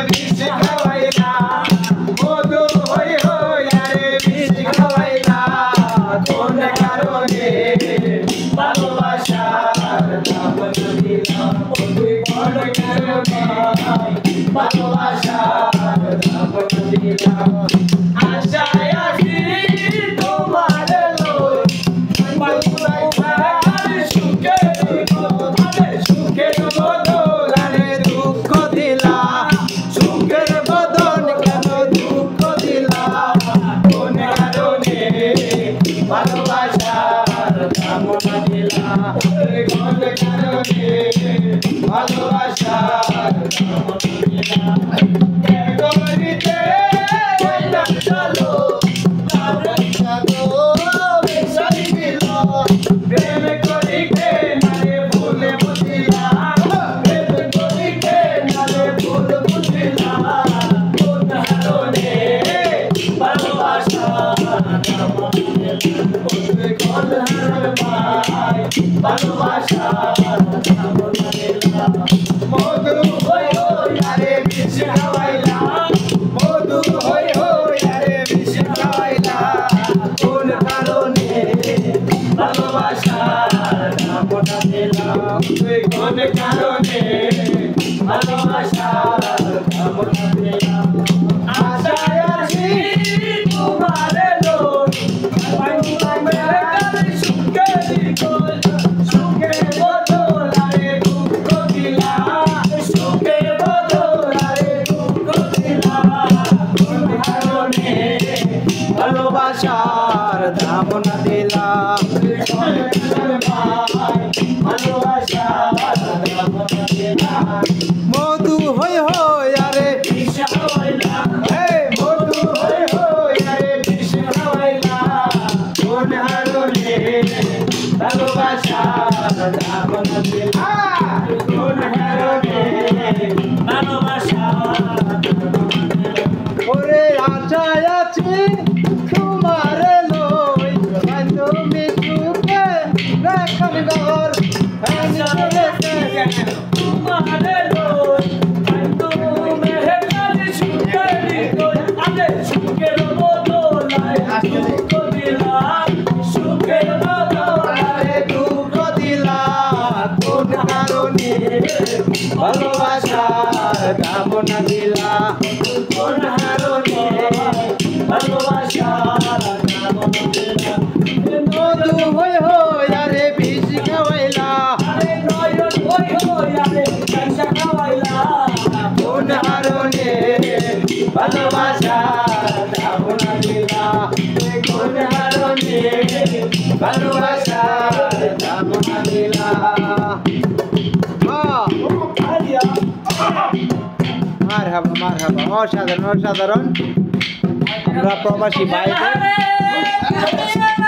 বিষ খাওয়াইলা মধু হই হই আরে বিষ খাওয়াইলা কোন কারণে ভালোবাসার নাম দিলা তুই কোন কারণে ভালোবাসার নাম দিলা আশায় আসি তোমার লই বালুরাই ভাই সুখের বদল আরে দুঃখ দিলা সুখের বদল কেন দুঃখ দিলা কোন কারণে ভালোবাসার নাম দিলা কোন কারণে ভালোবাসার নাম দিলা গরিতে কইলা চলো চলো বেসাই দিল প্রেম করিতে নারে ভুল বুঝিলা প্রেম করিতে নারে ভুল বুঝিলা কোন কারণে ভালোবাসার নাম দিলা কোন কারণে ভালোবাসার নাম দিলা মধু হই হই আরে বিষ খাওয়াইলা মধু হই হই আরে বিষ খাওয়াইলা কোন কারণে ভালোবাসার নাম দিলা তুই কোন কারণে ভালোবাসার নাম দিলা আশায় আসি তোমার লই সুখের বদল আরে দুঃখ দিলা সুখের বদল আরে দুঃখ দিলা কোন কারণে ভালোবাসার দাম না দিলা ভালোবাসার দাম না দিলা মধু হই হই আরে বিষ খাওয়াইলা মধু হই হই আরে বিষ খাওয়াইলা কোন কারণে ভালোবাসার দাম না দিলা কোন কারণে ভালোবাসার ওরে আশায় আছি তোমার লই তুমি সুখে রাখন ঘর তোমার লই তুমি হেকালি সুখের বদল দুঃখ দিলা সুখের বদল দুঃখ দিলা কোন কারণে ভালোবাসার দাম না দিলা কোন কারণে ভালোবাসার দাম না দিলা মধু হই হই আরে বিষ খাওয়াইলা আরে নয়ন হই হই আরে বিষ খাওয়াইলা কোন কারণে ভালোবাসার দাম না দিলা কোন কারণে ভালোবাসার দাম না দিলা মারহাবা অসাধারণ আমরা প্রবাসী ভাইদের